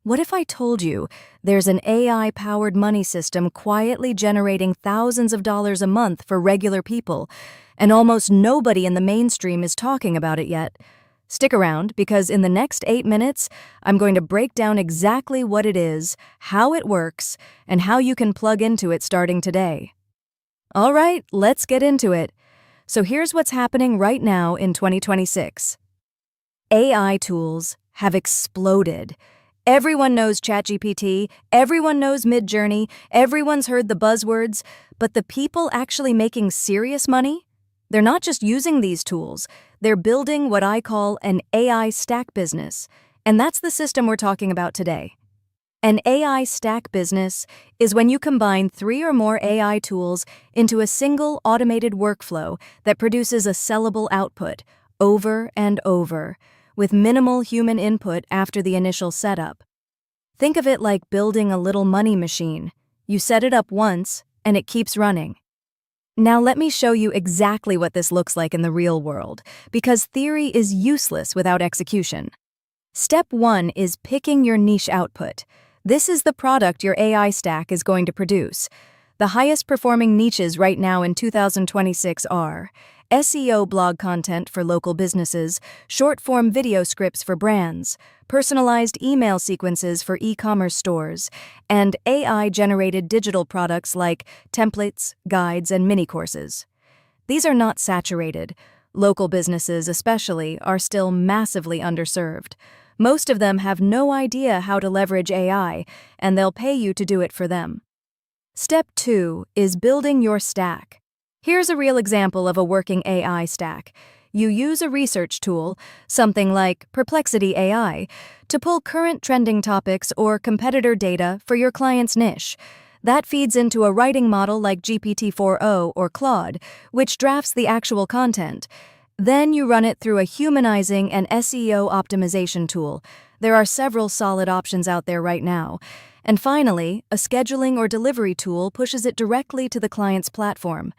What if I told you there's an AI-powered money system quietly generating thousands of dollars a month for regular people, and almost nobody in the mainstream is talking about it yet? Stick around, because in the next 8 minutes, I'm going to break down exactly what it is, how it works, and how you can plug into it starting today. All right, let's get into it. So here's what's happening right now in 2026. AI tools have exploded. Everyone knows ChatGPT, everyone knows Midjourney, everyone's heard the buzzwords, but the people actually making serious money? They're not just using these tools, they're building what I call an AI stack business. And that's the system we're talking about today. An AI stack business is when you combine 3 or more AI tools into a single automated workflow that produces a sellable output over and over, with minimal human input after the initial setup. Think of it like building a little money machine. You set it up once, and it keeps running. Now let me show you exactly what this looks like in the real world, because theory is useless without execution. Step 1 is picking your niche output. This is the product your AI stack is going to produce. The highest performing niches right now in 2026 are SEO blog content for local businesses, short-form video scripts for brands, personalized email sequences for e-commerce stores, and AI-generated digital products like templates, guides, and mini-courses. These are not saturated. Local businesses, especially, are still massively underserved. Most of them have no idea how to leverage AI, and they'll pay you to do it for them. Step 2 is building your stack. Here's a real example of a working AI stack. You use a research tool, something like Perplexity AI, to pull current trending topics or competitor data for your client's niche. That feeds into a writing model like GPT-4o or Claude, which drafts the actual content. Then you run it through a humanizing and SEO optimization tool. There are several solid options out there right now. And finally, a scheduling or delivery tool pushes it directly to the client's platform.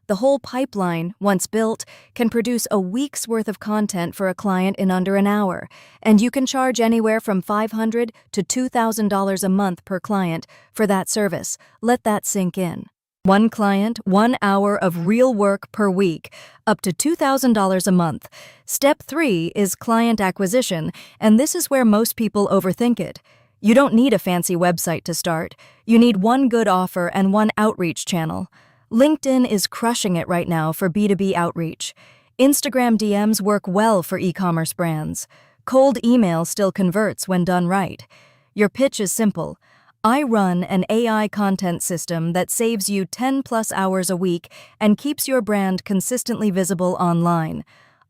The whole pipeline, once built, can produce a week's worth of content for a client in under an hour, and you can charge anywhere from $500 to $2,000 a month per client for that service. Let that sink in. One client, 1 hour of real work per week, up to $2,000 a month. Step 3 is client acquisition, and this is where most people overthink it. You don't need a fancy website to start. You need one good offer and one outreach channel. LinkedIn is crushing it right now for B2B outreach. Instagram DMs work well for e-commerce brands. Cold email still converts when done right. Your pitch is simple. I run an AI content system that saves you 10+ hours a week and keeps your brand consistently visible online.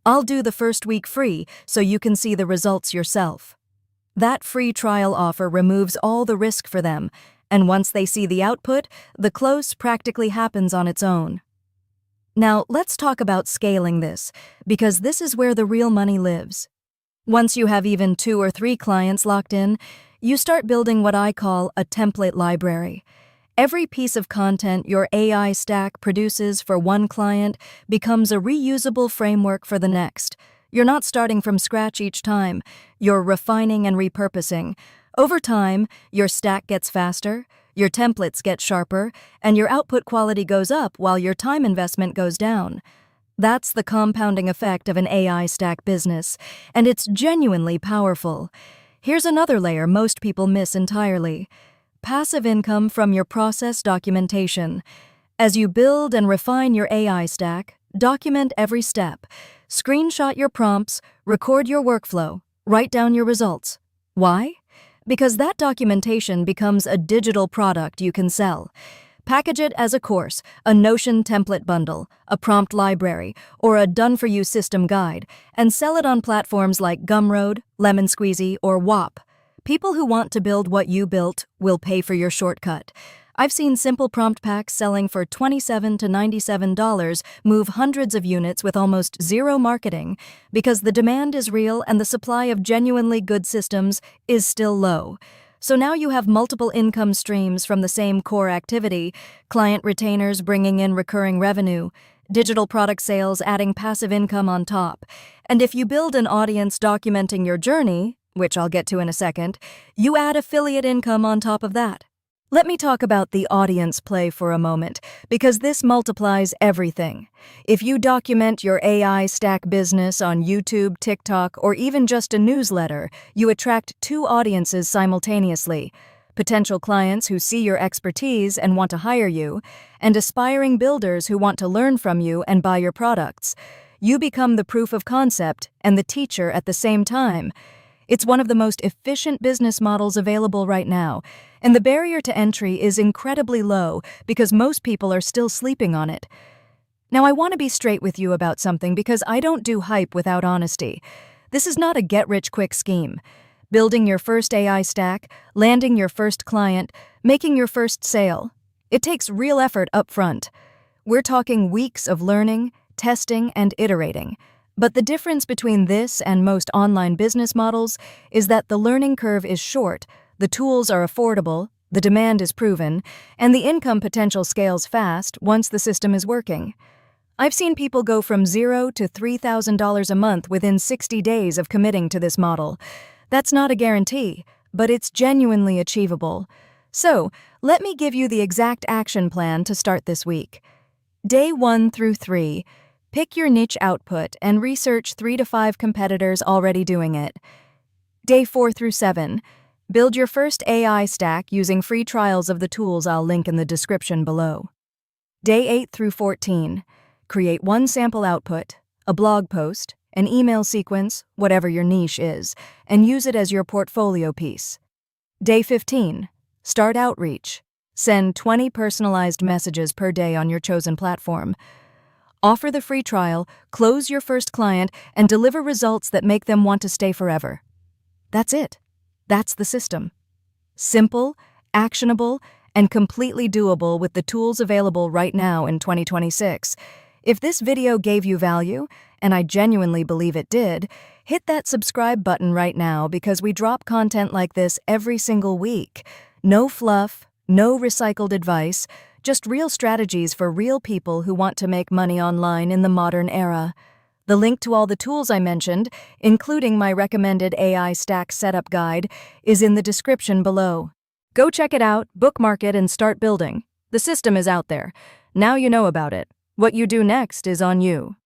I'll do the first week free so you can see the results yourself. That free trial offer removes all the risk for them, and once they see the output, the close practically happens on its own. Now, let's talk about scaling this, because this is where the real money lives. Once you have even 2 or 3 clients locked in, you start building what I call a template library. Every piece of content your AI stack produces for one client becomes a reusable framework for the next. You're not starting from scratch each time. You're refining and repurposing. Over time, your stack gets faster, your templates get sharper, and your output quality goes up while your time investment goes down. That's the compounding effect of an AI stack business, and it's genuinely powerful. Here's another layer most people miss entirely: passive income from your process documentation. As you build and refine your AI stack, document every step. Screenshot your prompts, record your workflow, write down your results. Why? Because that documentation becomes a digital product you can sell. Package it as a course, a Notion template bundle, a prompt library, or a done-for-you system guide, and sell it on platforms like Gumroad, Lemon Squeezy, or Whop. People who want to build what you built will pay for your shortcut. I've seen simple prompt packs selling for $27 to $97 move hundreds of units with almost zero marketing, because the demand is real and the supply of genuinely good systems is still low. So now you have multiple income streams from the same core activity: client retainers bringing in recurring revenue, digital product sales adding passive income on top. And if you build an audience documenting your journey, which I'll get to in a second, you add affiliate income on top of that. Let me talk about the audience play for a moment, because this multiplies everything. If you document your AI stack business on YouTube, TikTok, or even just a newsletter, you attract two audiences simultaneously: potential clients who see your expertise and want to hire you, and aspiring builders who want to learn from you and buy your products. You become the proof of concept and the teacher at the same time. It's one of the most efficient business models available right now, and the barrier to entry is incredibly low because most people are still sleeping on it. Now, I want to be straight with you about something because I don't do hype without honesty. This is not a get-rich-quick scheme. Building your first AI stack, landing your first client, making your first sale. It takes real effort up front. We're talking weeks of learning, testing, and iterating. But the difference between this and most online business models is that the learning curve is short, the tools are affordable, the demand is proven, and the income potential scales fast once the system is working. I've seen people go from $0 to $3,000 a month within 60 days of committing to this model. That's not a guarantee, but it's genuinely achievable. So, let me give you the exact action plan to start this week. Day 1 through 3. Pick your niche output and research 3 to 5 competitors already doing it. Day 4 through 7. Build your first AI stack using free trials of the tools I'll link in the description below. Day 8 through 14. Create one sample output, a blog post, an email sequence, whatever your niche is, and use it as your portfolio piece. Day 15. Start outreach. Send 20 personalized messages per day on your chosen platform. Offer the free trial, close your first client, and deliver results that make them want to stay forever. That's it. That's the system. Simple, actionable, and completely doable with the tools available right now in 2026. If this video gave you value, and I genuinely believe it did, hit that subscribe button right now because we drop content like this every single week. No fluff, no recycled advice, just real strategies for real people who want to make money online in the modern era. The link to all the tools I mentioned, including my recommended AI stack setup guide, is in the description below. Go check it out, bookmark it, and start building. The system is out there. Now you know about it. What you do next is on you.